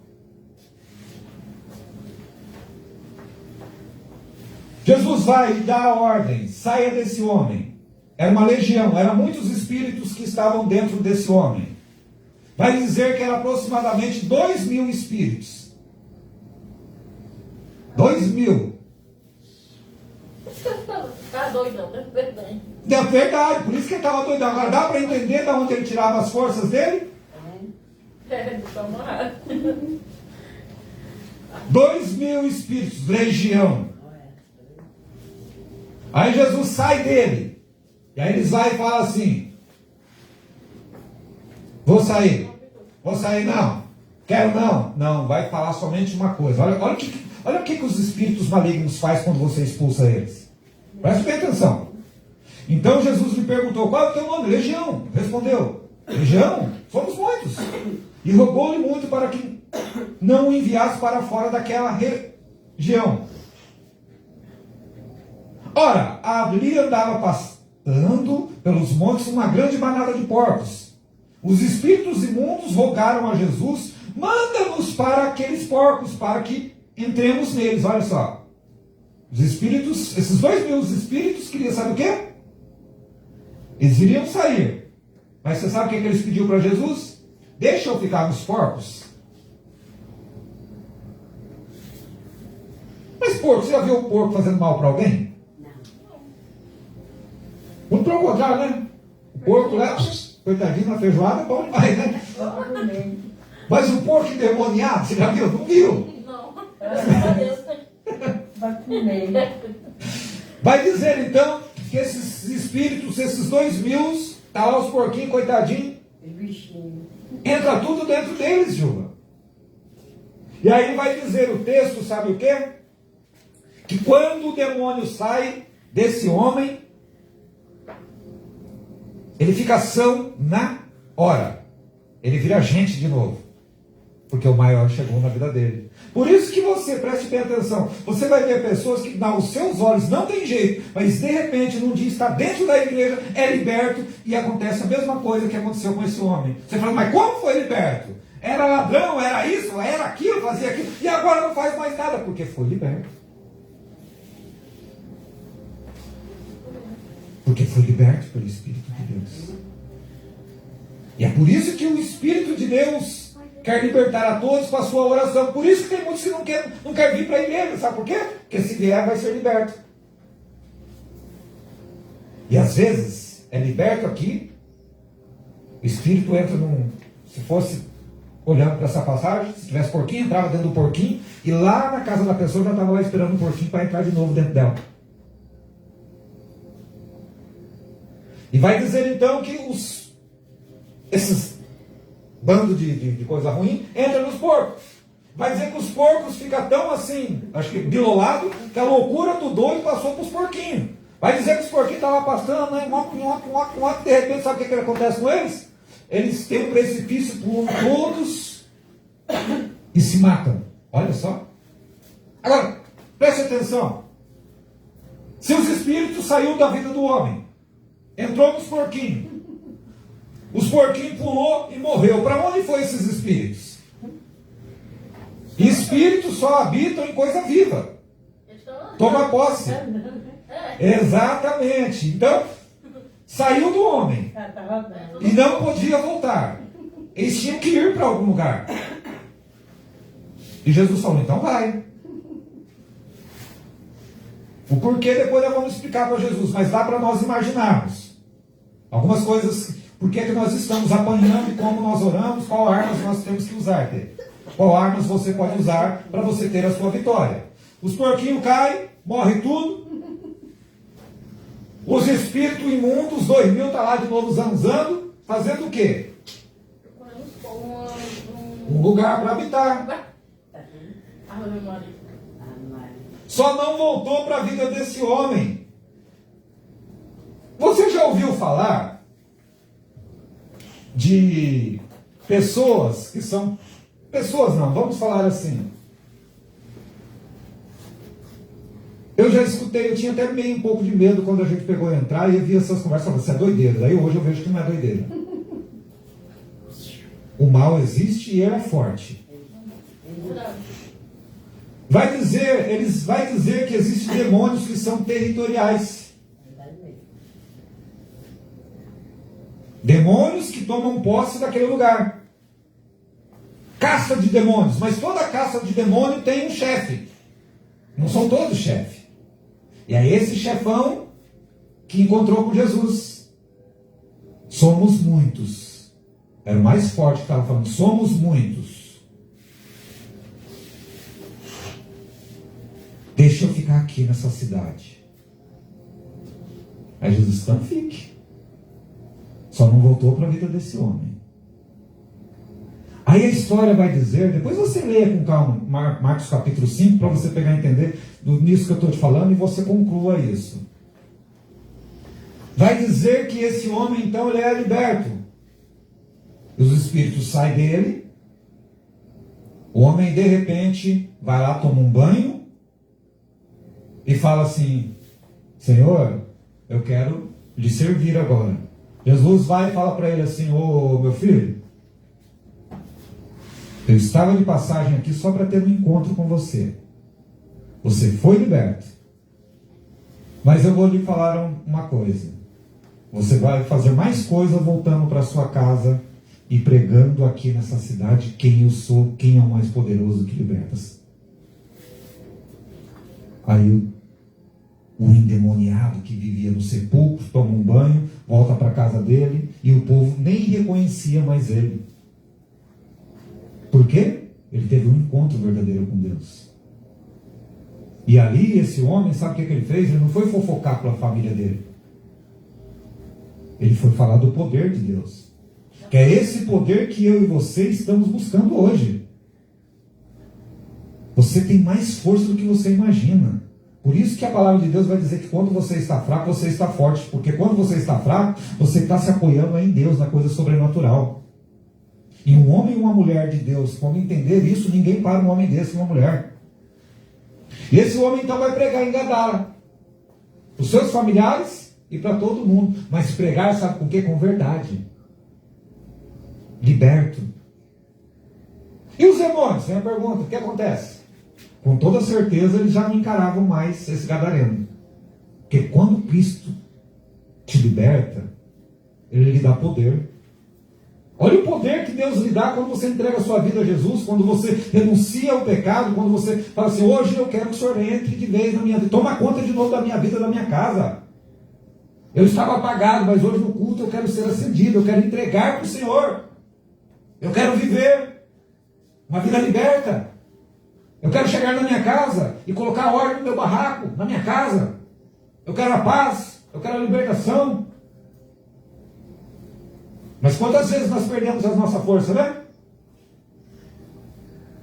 A: Jesus vai dar a ordem, saia desse homem. Era uma legião, eram muitos espíritos que estavam dentro desse homem. Vai dizer que era aproximadamente 2.000 espíritos. 2.000.
C: Tá doidão, é verdade.
A: É verdade, por isso que ele estava doidão. Agora dá para entender de onde ele tirava as forças dele?
C: Do camarada.
A: 2.000 espíritos, legião. Aí Jesus sai dele. E aí eles vai e fala assim, vou sair não, quero não. Não, vai falar somente uma coisa. Olha o que os espíritos malignos fazem quando você expulsa eles. Preste bem atenção. Então Jesus lhe perguntou, qual é o teu nome? Legião. Respondeu, legião? Somos muitos. E rogou-lhe muito para que não o enviasse para fora daquela região. Ora, ali andava passando pelos montes uma grande manada de porcos. Os espíritos imundos rogaram a Jesus, manda-nos para aqueles porcos, para que entremos neles. Olha só. Os espíritos, esses 2.000 espíritos queriam saber o quê? Eles iriam sair. Mas você sabe o que eles pediram para Jesus? Deixa eu ficar nos porcos. Mas porco, você já viu o porco fazendo mal para alguém?
B: Não.
A: Muito pelo contrário, né? O porco lá, coitadinho na feijoada, é bom demais, né? Mas o porco endemoniado, você já viu? Não viu?
C: Não. Graças a Deus.
B: Vai comer.
A: Vai dizer então que esses espíritos, esses 2.000, tá lá os porquinhos, coitadinho,
B: Bichinho.
A: entra tudo dentro deles, Juba. E aí vai dizer o texto, sabe o quê? Que quando o demônio sai desse homem, ele fica são na hora. Ele vira gente de novo. Porque o maior chegou na vida dele. Por isso que você, preste bem atenção, você vai ver pessoas que aos seus olhos não tem jeito, mas de repente num dia está dentro da igreja, é liberto e acontece a mesma coisa que aconteceu com esse homem. Você fala, mas como foi liberto? Era ladrão, era isso, era aquilo, fazia aquilo, e agora não faz mais nada, porque foi liberto. Porque foi liberto pelo Espírito de Deus. E é por isso que o Espírito de Deus quer libertar a todos com a sua oração. Por isso que tem muitos que não quer vir para a igreja. Sabe por quê? Porque se vier vai ser liberto. E às vezes é liberto aqui. O Espírito entra num... Se fosse olhando para essa passagem, se tivesse porquinho, entrava dentro do porquinho. E lá na casa da pessoa já estava lá esperando o porquinho para entrar de novo dentro dela. E vai dizer então que esses bando de coisa ruim, entra nos porcos. Vai dizer que os porcos ficam tão assim, acho que bilolado, que a loucura do doido passou para os porquinhos. Vai dizer que os porquinhos estavam pastando, né? De repente, sabe o que acontece com eles? Eles têm um precipício, pulam todos e se matam. Olha só. Agora, preste atenção. Se os espíritos saíram da vida do homem, entrou nos porquinhos, os porquinhos pulou e morreu. Para onde foi esses espíritos? Espíritos só habitam em coisa viva. Toma posse. Exatamente. Então, saiu do homem e não podia voltar. Eles tinham que ir para algum lugar. E Jesus falou, então vai. O porquê depois nós vamos explicar para Jesus, mas dá para nós imaginarmos algumas coisas. Por que nós estamos apanhando e como nós oramos, qual armas nós temos que usar, qual armas você pode usar para você ter a sua vitória. Os porquinhos caem, morre tudo. Os espíritos imundos, 2.000 tá lá de novo zanzando, fazendo o quê? Um lugar para habitar. Só não voltou para a vida desse homem. Você já ouviu falar de pessoas que são... Pessoas não, vamos falar assim. Eu já escutei, eu tinha até meio um pouco de medo quando a gente pegou a entrar e eu vi essas conversas, falando, isso é doideira. Daí hoje eu vejo que não é doideira. O mal existe e ele é forte. Vai dizer que existem demônios que são territoriais. Demônios que tomam posse daquele lugar. Caça de demônios. Mas toda caça de demônio tem um chefe. Não são todos chefes. E é esse chefão que encontrou com Jesus. Somos muitos. Era o mais forte que estava falando. Somos muitos. Deixa eu ficar aqui nessa cidade. Aí Jesus, então fique. Só não voltou para a vida desse homem. Aí a história vai dizer, depois você leia com calma Marcos capítulo 5, para você pegar e entender nisso que eu estou te falando, e você conclua isso. Vai dizer que esse homem, então, ele é liberto. Os espíritos saem dele, o homem, de repente, vai lá, toma um banho, e fala assim, Senhor, eu quero lhe servir agora. Jesus vai e fala para ele assim, ô meu filho, eu estava de passagem aqui só para ter um encontro com você. Você foi liberto. Mas eu vou lhe falar uma coisa. Você vai fazer mais coisa voltando para sua casa e pregando aqui nessa cidade quem eu sou, quem é o mais poderoso que liberta. Aí o endemoniado que vivia no sepulcro toma um banho, volta para a casa dele e o povo nem reconhecia mais ele. Por quê? Ele teve um encontro verdadeiro com Deus. E ali esse homem, sabe o que ele fez? Ele não foi fofocar com a família dele. Ele foi falar do poder de Deus. Que é esse poder que eu e você estamos buscando hoje. Você tem mais força do que você imagina. Por isso que a palavra de Deus vai dizer que quando você está fraco, você está forte. Porque quando você está fraco, você está se apoiando em Deus, na coisa sobrenatural. E um homem e uma mulher de Deus, quando entender isso, ninguém para um homem desse e uma mulher. E esse homem então vai pregar em Gadara. Os seus familiares e para todo mundo. Mas pregar, sabe com o quê? Com verdade. Liberto. E os demônios? Vem a pergunta, o que acontece? Com toda certeza eles já não encaravam mais esse gadareno. Porque quando Cristo te liberta, Ele lhe dá poder. Olha o poder que Deus lhe dá quando você entrega a sua vida a Jesus, quando você renuncia ao pecado, quando você fala assim, hoje eu quero que o Senhor entre de vez na minha vida, toma conta de novo da minha vida, da minha casa. Eu estava apagado, mas hoje no culto eu quero ser acendido, eu quero entregar para o Senhor. Eu quero viver uma vida liberta. Eu quero chegar na minha casa e colocar ordem no meu barraco, na minha casa. Eu quero a paz, eu quero a libertação. Mas quantas vezes nós perdemos a nossa força, né?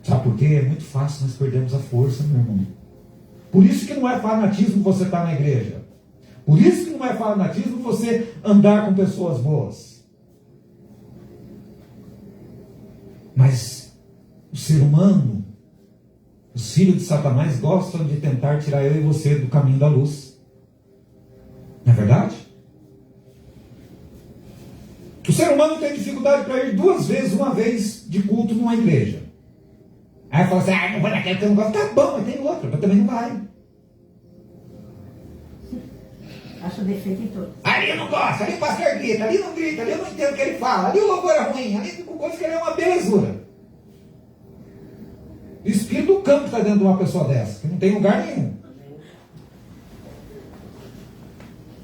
A: Sabe por quê? É muito fácil nós perdermos a força, meu irmão. Por isso que não é fanatismo você estar na igreja. Por isso que não é fanatismo você andar com pessoas boas. Mas o ser humano, os filhos de Satanás gostam de tentar tirar eu e você do caminho da luz. Não é verdade? O ser humano tem dificuldade para ir 2 vezes, 1 vez de culto numa igreja. Aí fala assim, não vou naquela que eu não gosto. Tá bom, mas tem outra, mas também não vai.
B: Acho defeito em todos.
A: Ali eu não gosto, ali o pastor grita, ali não grita, ali eu não entendo o que ele fala, ali o louvor é ruim, ali com coisa que ele é uma belezura. O espírito do campo está dentro de uma pessoa dessa, que não tem lugar nenhum.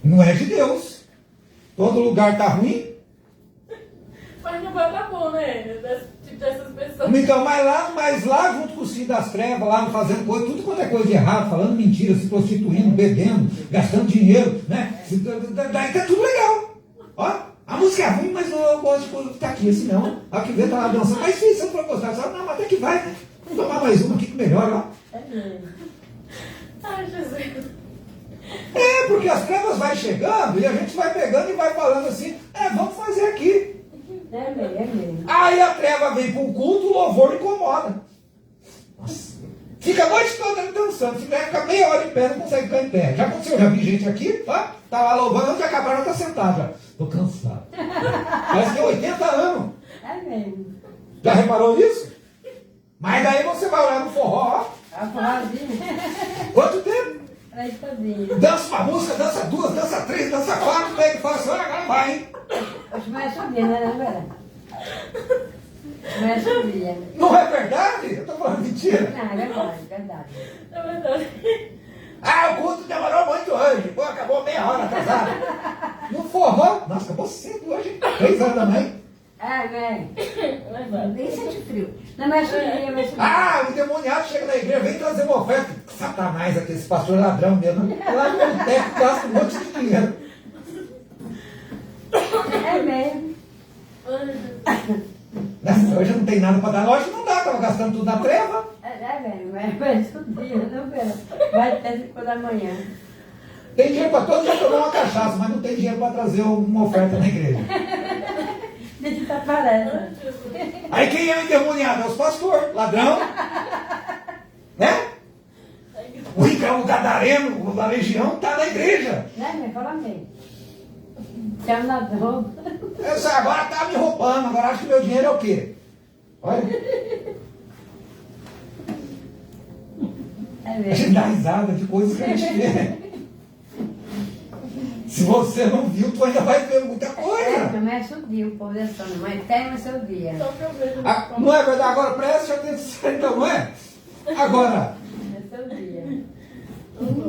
A: Não é de Deus. Todo lugar está ruim.
C: Mas não vai dar bom, né? Tipo dessas pessoas.
A: Então, mas lá junto com os filhos das trevas, lá fazendo coisa, tudo quanto é coisa de errado, falando mentira, se prostituindo, bebendo, gastando dinheiro, né? Daí tá tudo legal. Ó, a música é ruim, mas eu gosto de ficar aqui assim não. Olha que vê, tá lá dançando. Mas se você não for gostar, sabe? Não, mas até que vai, né? Vou tomar mais uma aqui que melhora, ó.
B: É mesmo.
C: Ai, Jesus.
A: É, porque as trevas vai chegando e a gente vai pegando e vai falando assim, vamos fazer aqui.
B: É mesmo.
A: Aí a treva vem para o culto, o louvor incomoda. Nossa. Fica a noite toda dançando, fica meia hora em pé, não consegue ficar em pé. Já aconteceu, já vi gente aqui, ó, tá lá louvando, antes de acabar, já tá sentado. Já. Tô cansado. Parece que tem 80 anos.
B: É mesmo.
A: Já reparou nisso? Mas daí você vai olhar no forró, ó.
B: A forrozinha.
A: Quanto tempo?
B: Aí todinho.
A: Dança uma música, dança 2, dança 3, dança 4, pega e fala assim, olha, agora vai, hein?
B: Hoje vai subir, né, não é? Vai subir.
A: Não é verdade? Eu tô falando mentira.
B: Não, é verdade, verdade.
C: É verdade.
A: Ah, o culto demorou muito hoje. Pô, acabou meia hora atrasado. No forró. Nossa, acabou cedo hoje. 3 horas da manhã.
B: É, velho.
C: É verdade.
B: Nem sente frio. Não vai subir, vai subir.
A: Ah, o endemoniado chega na igreja, vem trazer uma oferta. Satanás, aquele pastor ladrão mesmo. Lá no boteco gasta um monte de dinheiro.
B: É mesmo.
A: Hoje não tem nada para dar. Hoje não dá, estava gastando tudo na treva.
B: É mesmo, vai subir, não pera. Vai até 5 da manhã.
A: Tem dinheiro para todos já tomar uma cachaça, mas não tem dinheiro para trazer uma oferta na igreja.
B: Deixa eu aparece.
A: Aí quem é o endemoniado? É os pastores, ladrão. Né? O Ricardo Gadareno, da legião, está na igreja.
B: Né, minha? Fala mesmo. Chama na roupa.
A: Essa agora está me roubando, agora acho que meu dinheiro é o quê? Olha.
B: É
A: A gente
B: mesmo.
A: dá risada de coisas que a gente vê. Se você não viu, tu ainda vai ver muita coisa.
B: Também é seu dia, o povo dançando, mas tem o seu dia.
C: Só que eu vejo.
A: Não é verdade? Agora preste atenção, então, não é? Agora,
B: É seu dia.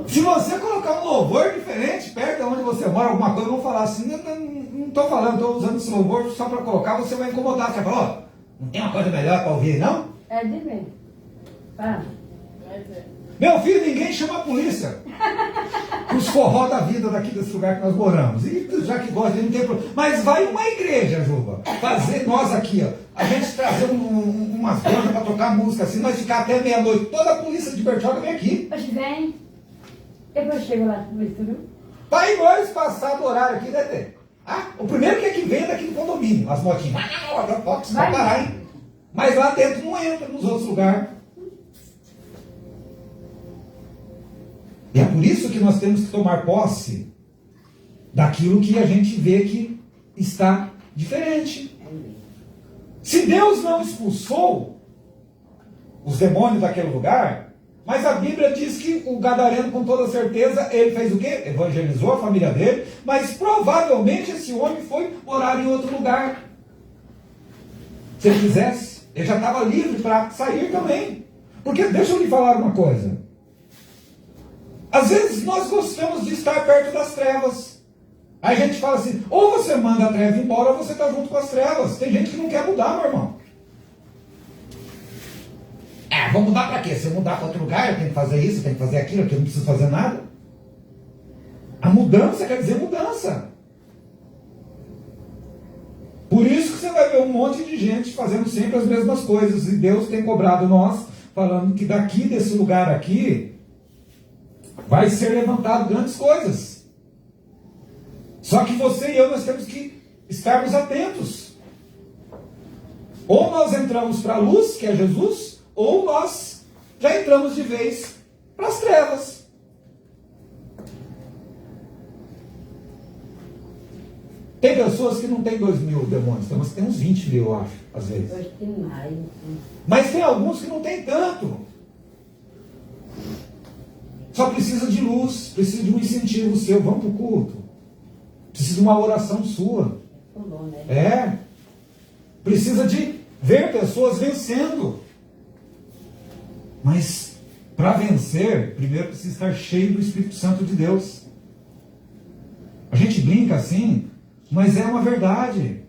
A: Se você colocar um louvor diferente perto de onde você mora, alguma coisa, vão falar assim, não estou falando, estou usando esse louvor só para colocar, você vai incomodar. Você fala, ó, não tem uma coisa melhor para ouvir, não?
B: É de ver. Fala.
C: Mas é.
A: Meu filho, ninguém chama a polícia. Os forró da vida daqui desse lugar que nós moramos. E já que gosta, não tem problema. Mas vai uma igreja, Juba, fazer nós aqui, ó. A gente trazer umas bandas para tocar música assim, nós ficar até meia-noite. Toda a polícia de Bertioga vem aqui.
B: Hoje vem. Depois eu chego lá no estúdio.
A: Vai nós passar do horário aqui, né, Tê? Ah, o primeiro que é que vem é daqui do condomínio, as motinhas. Vai parar, hein? Mas lá dentro não entra nos outros lugares. E é por isso que nós temos que tomar posse daquilo que a gente vê que está diferente. Se Deus não expulsou os demônios daquele lugar, mas a Bíblia diz que o gadareno, com toda certeza, ele fez o quê? Evangelizou a família dele, mas provavelmente esse homem foi morar em outro lugar. Se ele quisesse, ele já estava livre para sair também. Porque, deixa eu lhe falar uma coisa. Às vezes nós gostamos de estar perto das trevas. Aí a gente fala assim, ou você manda a treva embora, ou você está junto com as trevas. Tem gente que não quer mudar, meu irmão. Vou mudar para quê? Se eu mudar para outro lugar, eu tenho que fazer isso, eu tenho que fazer aquilo, aqui eu não preciso fazer nada. A mudança quer dizer mudança. Por isso que você vai ver um monte de gente fazendo sempre as mesmas coisas. E Deus tem cobrado nós, falando que daqui desse lugar aqui, vai ser levantado grandes coisas. Só que você e eu, nós temos que estarmos atentos. Ou nós entramos para a luz, que é Jesus, ou nós já entramos de vez para as trevas. Tem pessoas que não tem 2.000 demônios, mas tem uns 20.000, eu acho, às vezes.
B: Hoje tem mais.
A: Mas tem alguns que não tem tanto. Só precisa de luz, precisa de um incentivo seu. Vamos para o culto. Precisa de uma oração sua.
B: Bom, né?
A: É. Precisa de ver pessoas vencendo. Mas para vencer, primeiro precisa estar cheio do Espírito Santo de Deus. A gente brinca assim, mas é uma verdade.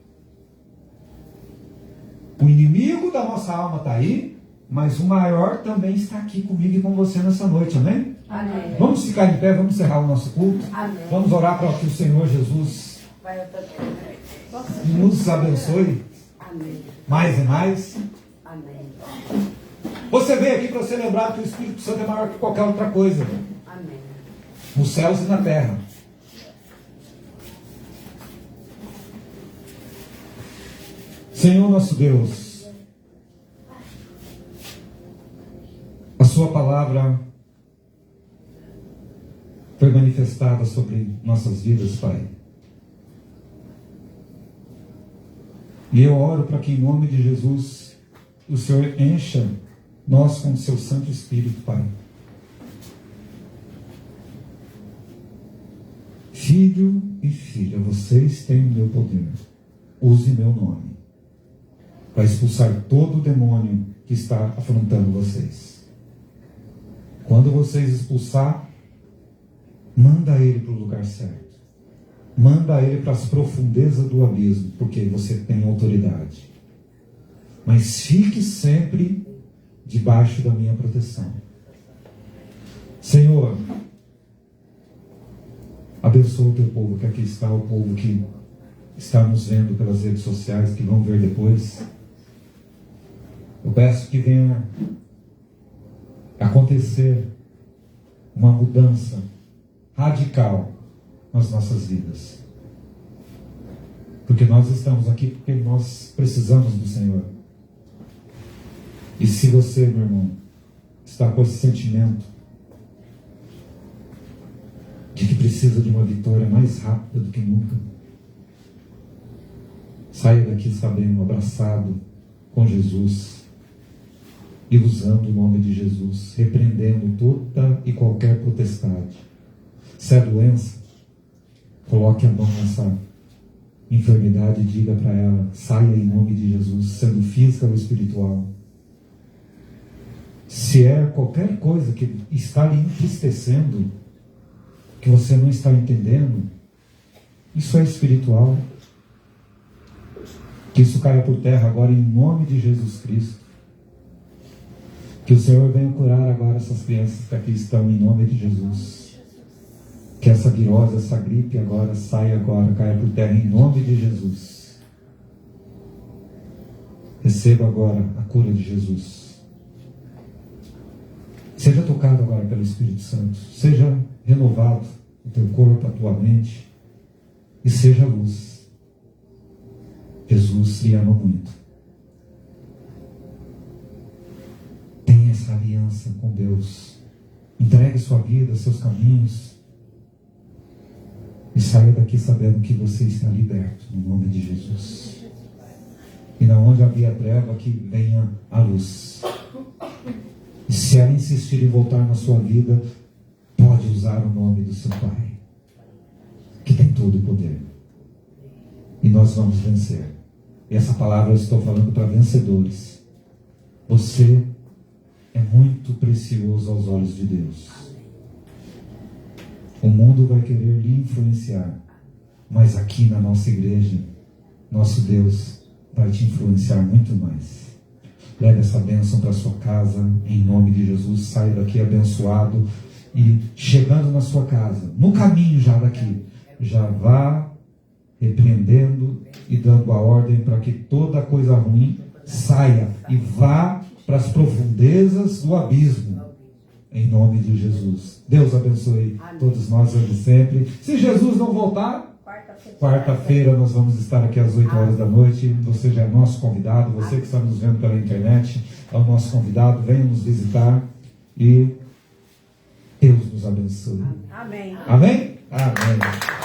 A: O inimigo da nossa alma está aí, mas o maior também está aqui comigo e com você nessa noite, amém?
B: Amém.
A: Vamos ficar em pé, vamos encerrar o nosso culto.
B: Amém.
A: Vamos orar para que o Senhor Jesus
B: Vai eu também.
A: nos abençoe
B: Amém.
A: mais e mais.
B: Amém.
A: Você veio aqui para ser lembrado que o Espírito Santo é maior que qualquer outra coisa,
B: Amém.
A: nos céus e na terra. Senhor nosso Deus, a sua palavra foi manifestada sobre nossas vidas, Pai. E eu oro para que, em nome de Jesus, o Senhor encha nós com o seu Santo Espírito, Pai. Filho e filha, vocês têm o meu poder. Use meu nome para expulsar todo o demônio que está afrontando vocês. Quando vocês expulsar, manda ele para o lugar certo. Manda ele para as profundezas do abismo, porque você tem autoridade. Mas fique sempre debaixo da minha proteção. Senhor, abençoa o teu povo, que aqui está o povo que está nos vendo pelas redes sociais, que vão ver depois. Eu peço que venha acontecer uma mudança radical nas nossas vidas. Porque nós estamos aqui porque nós precisamos do Senhor. E se você, meu irmão, está com esse sentimento de que precisa de uma vitória mais rápida do que nunca, saia daqui sabendo, abraçado com Jesus e usando o nome de Jesus, repreendendo toda e qualquer potestade. Se é doença, coloque a mão nessa enfermidade e diga para ela, saia em nome de Jesus, sendo física ou espiritual. Se é qualquer coisa que está lhe entristecendo, que você não está entendendo, isso é espiritual. Que isso caia por terra agora em nome de Jesus Cristo. Que o Senhor venha curar agora essas crianças que aqui estão em nome de Jesus. Que essa virose, essa gripe agora saia agora, caia por terra em nome de Jesus. Receba agora a cura de Jesus. Seja tocado agora pelo Espírito Santo. Seja renovado o teu corpo, a tua mente. E seja luz. Jesus lhe ama muito. Tenha essa aliança com Deus. Entregue sua vida, seus caminhos. E saia daqui sabendo que você está liberto, no nome de Jesus. E na onde havia treva, que venha a luz. E se ela insistir em voltar na sua vida, pode usar o nome do seu Pai, que tem todo o poder. E nós vamos vencer. E essa palavra eu estou falando para vencedores. Você é muito precioso aos olhos de Deus. O mundo vai querer lhe influenciar, mas aqui na nossa igreja, nosso Deus vai te influenciar muito mais. Leve essa bênção para sua casa, em nome de Jesus. Saia daqui abençoado e chegando na sua casa, no caminho já daqui, já vá repreendendo e dando a ordem para que toda coisa ruim saia e vá para as profundezas do abismo. Em nome de Jesus. Deus abençoe todos nós hoje e sempre. Se Jesus não voltar, quarta-feira nós vamos estar aqui às 8 horas da noite. Você já é nosso convidado. Você que está nos vendo pela internet é o nosso convidado. Venha nos visitar e Deus nos abençoe.
B: Amém.
A: Amém? Amém.